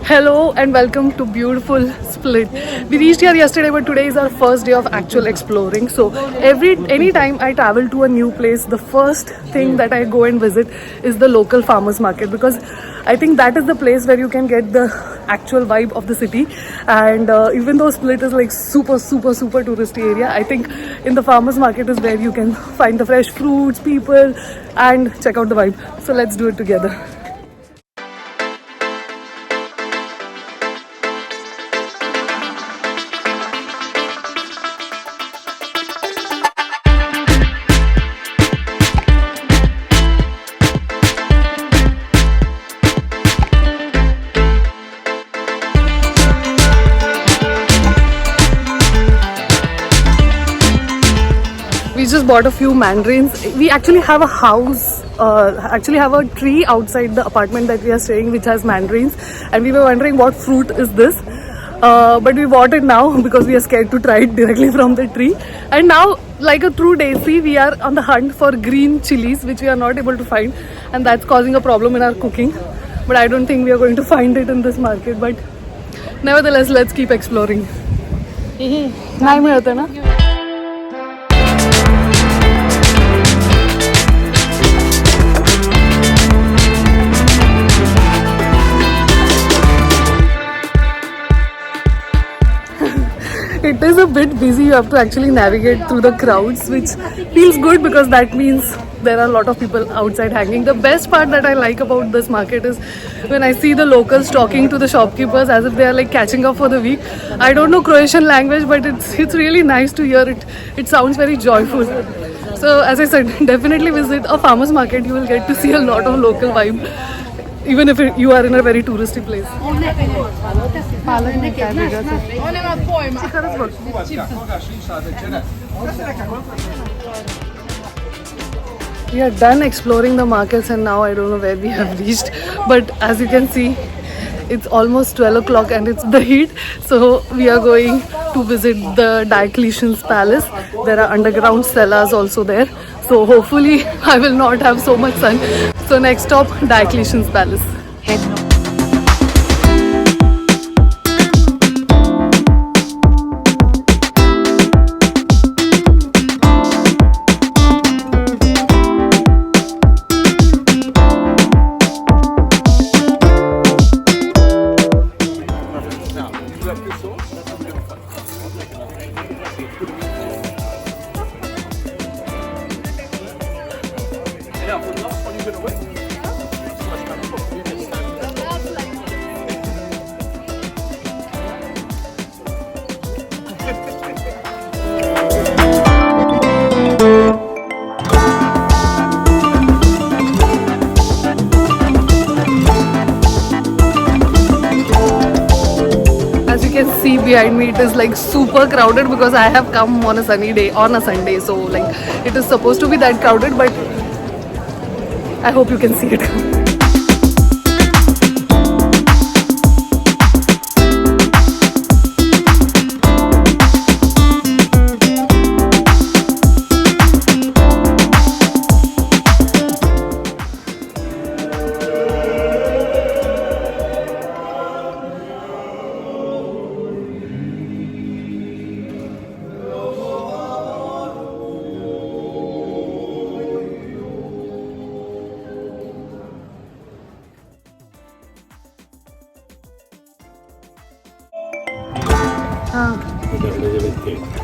Hello and welcome to beautiful Split. We reached here yesterday, but today is our first day of actual exploring. So anytime I travel to a new place, the first thing that I go and visit is the local farmers market, because I think that is the place where you can get the actual vibe of the city. And even though Split is like super touristy area, I think in the farmers market is where you can find the fresh fruits, people, and check out the vibe. So let's do it together. We just bought a few mandarins. We actually have a tree outside the apartment that we are staying which has mandarins, and we were wondering what fruit is this. But we bought it now because we are scared to try it directly from the tree. And now, like a true Desi, we are on the hunt for green chilies, which we are not able to find, and that's causing a problem in our cooking. But I don't think we are going to find it in this market. But nevertheless, let's keep exploring. नहीं मिलता ना? It is a bit busy. You have to actually navigate through the crowds, which feels good because that means there are a lot of people outside hanging. The best part that I like about this market is when I see the locals talking to the shopkeepers as if they are like catching up for the week. I don't know Croatian language, but it's really nice to hear it. It sounds very joyful. So as I said, definitely visit a farmers market. You will get to see a lot of local vibe, even if you are in a very touristy place. We are done exploring the markets and now I don't know where we have reached, but as you can see, it's almost 12 o'clock and it's the heat. So we are going to visit the Diocletian's Palace. There are underground cellars also there. So hopefully I will not have so much sun. So next stop, Diocletian's Palace. See behind me, it is like super crowded because I have come on a sunny day on a Sunday, so like it is supposed to be that crowded, but I hope you can see it.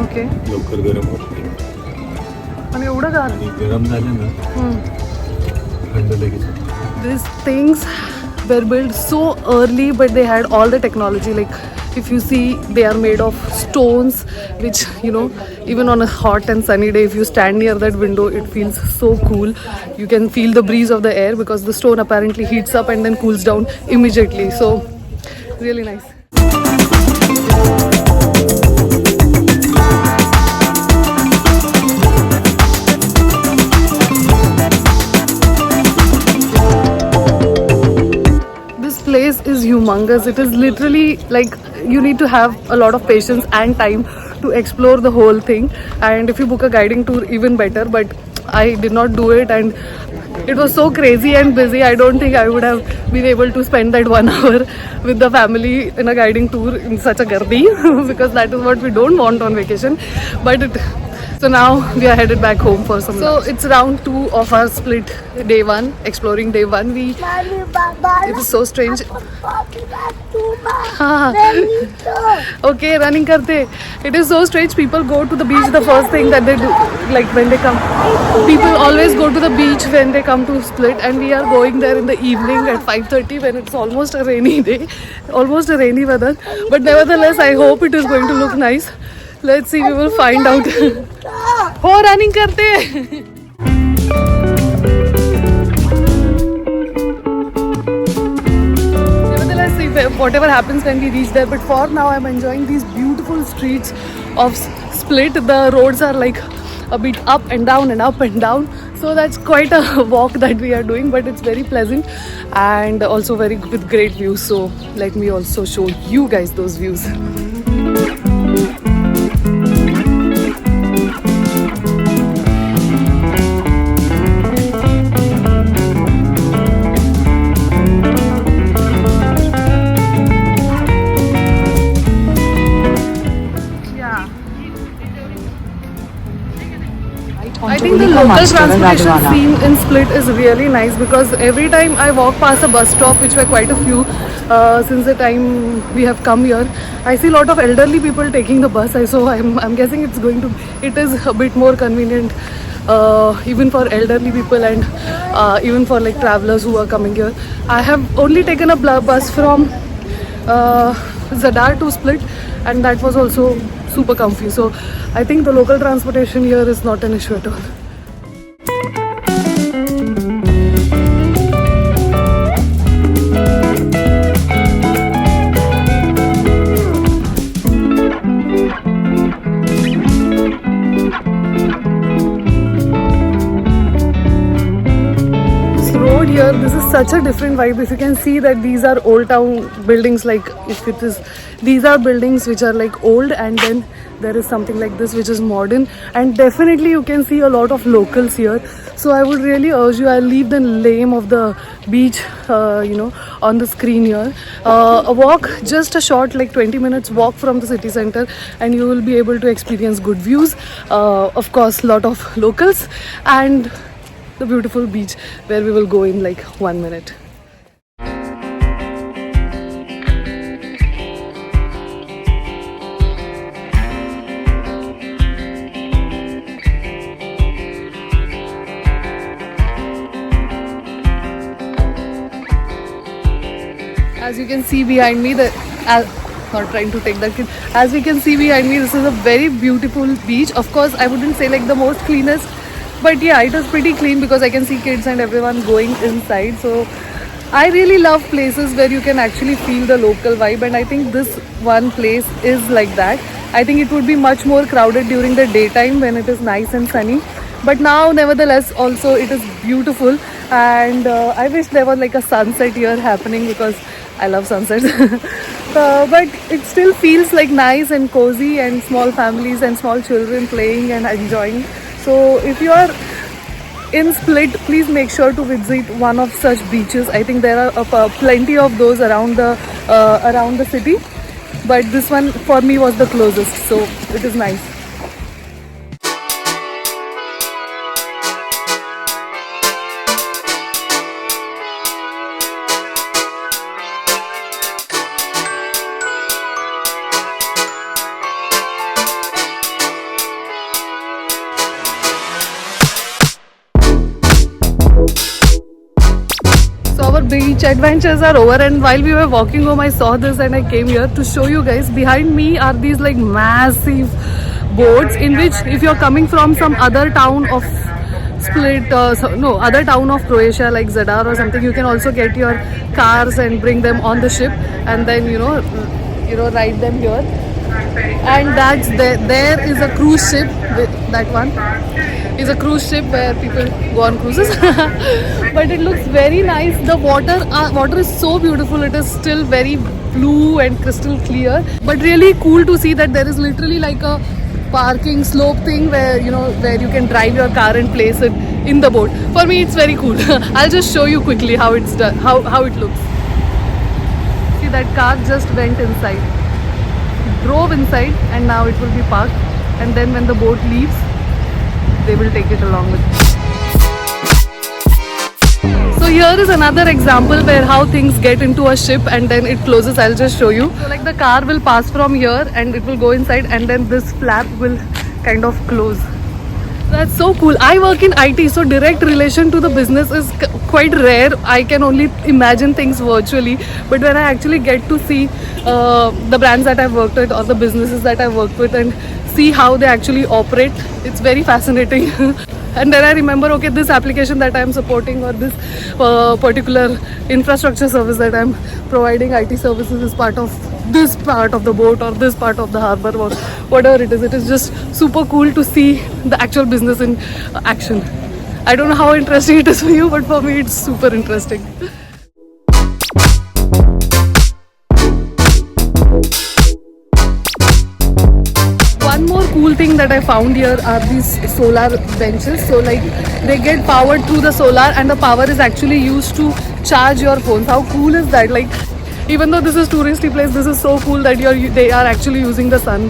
Okay लवकर गरम होते आणि एवढं गार आणि गरम झालं ना थंड लगेच होतं. These things were built so early, but they had all the technology. Like if you see, they are made of stones, which even on a hot and sunny day, if you stand near that window, it feels so cool. You can feel the breeze of the air because the stone apparently heats up and then cools down immediately. So really nice. Place is humongous. It is literally like you need to have a lot of patience and time to explore the whole thing, and if you book a guiding tour, even better. But I did not do it, and it was so crazy and busy. I don't think I would have been able to spend that 1 hour with the family in a guiding tour in such a gardi because that is what we don't want on vacation. But so now we are headed back home for some. So it's round 2 of our split day 1, exploring day 1. It is so strange. Okay, running karte. It is so strange. People go to the beach. The first thing that they do, like when they come, people always go to the beach when they come to Split, and we are going there in the evening at 5:30 when it's almost a rainy day, almost a rainy weather. But nevertheless, I hope it is going to look nice. Let's see. We will find out. Oh, running karte. Whatever happens when we reach there, but for now I'm enjoying these beautiful streets of Split. The roads are like a bit up and down and up and down, so that's quite a walk that we are doing, but it's very pleasant and also very with great views. So let me also show you guys those views. I think the local transportation scene in Split is really nice because every time I walk past a bus stop, which were quite a few since the time we have come here, I see a lot of elderly people taking the bus. So I'm guessing it is a bit more convenient even for elderly people and even for like travelers who are coming here. I have only taken a bus from Zadar to Split, and that was also super comfy. So I think the local transportation here is not an issue at all. Here, this is such a different vibe. If you can see that these are old town buildings, like if it is, these are buildings which are like old, and then there is something like this which is modern, and definitely you can see a lot of locals here. So I would really urge you, I'll leave the name of the beach on the screen here. A walk, just a short like 20 minutes walk from the city center, and you will be able to experience good views, of course lot of locals, and the beautiful beach where we will go in like 1 minute. As you can see behind me, not trying to take that kid. As we can see behind me, this is a very beautiful beach. Of course, I wouldn't say like the most cleanest, but yeah, it is pretty clean because I can see kids and everyone going inside. So I really love places where you can actually feel the local vibe, and I think this one place is like that. I think it would be much more crowded during the daytime when it is nice and sunny, but now nevertheless also it is beautiful, and I wish there was like a sunset here happening because I love sunsets. But it still feels like nice and cozy, and small families and small children playing and enjoying. So if you are in Split, please make sure to visit one of such beaches. I think there are plenty of those around the city, but this one for me was the closest, so it is nice. Beach adventures are over, and while we were walking home I saw this and I came here to show you guys. Behind me are these like massive boats in which if you're coming from some other town of Split, other town of Croatia like Zadar or something, you can also get your cars and bring them on the ship, and then ride them here. And that's there is a cruise ship. That one is a cruise ship where people go on cruises. But it looks very nice. The water is so beautiful. It is still very blue and crystal clear, but really cool to see that there is literally like a parking slope thing where where you can drive your car and place it in the boat. For me, it's very cool. I'll just show you quickly how it's done, how it looks. See, that car just went inside, drove inside, and now it will be parked. And then when the boat leaves, they will take it along with it. So here is another example where how things get into a ship and then it closes. I'll just show you. So like the car will pass from here and it will go inside, and then this flap will kind of close. That's so cool. I work in IT, so direct relation to the business is quite rare. I can only imagine things virtually, but when I actually get to see the brands that I've worked with or the businesses that I've worked with and see how they actually operate, it's very fascinating. And then I remember, okay, this application that I'm supporting or this particular infrastructure service that I'm providing, IT services, is part of this part of the boat or this part of the harbor or whatever it is. It is just super cool to see the actual business in action. I don't know how interesting it is for you, but for me it's super interesting. One more cool thing that I found here are these solar benches. So like they get powered through the solar and the power is actually used to charge your phones. How cool is that? Like even though this is touristy place, this is so cool that they are actually using the sun,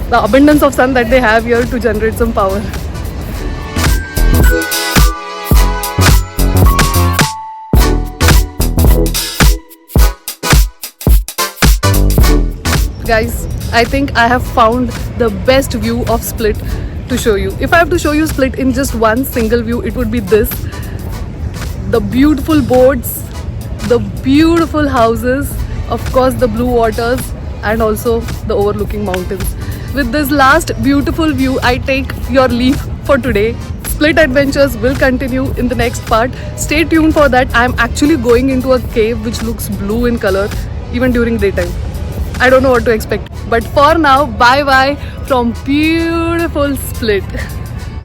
the abundance of sun that they have here to generate some power. Guys, I think I have found the best view of Split to show you. If I have to show you Split in just one single view, it would be this. The beautiful boats, the beautiful houses, of course the blue waters, and also the overlooking mountains. With this last beautiful view, I take your leave for today. Split adventures will continue in the next part. Stay tuned for that. I'm actually going into a cave which looks blue in color even during daytime. I don't know what to expect. But for now, bye bye from beautiful Split.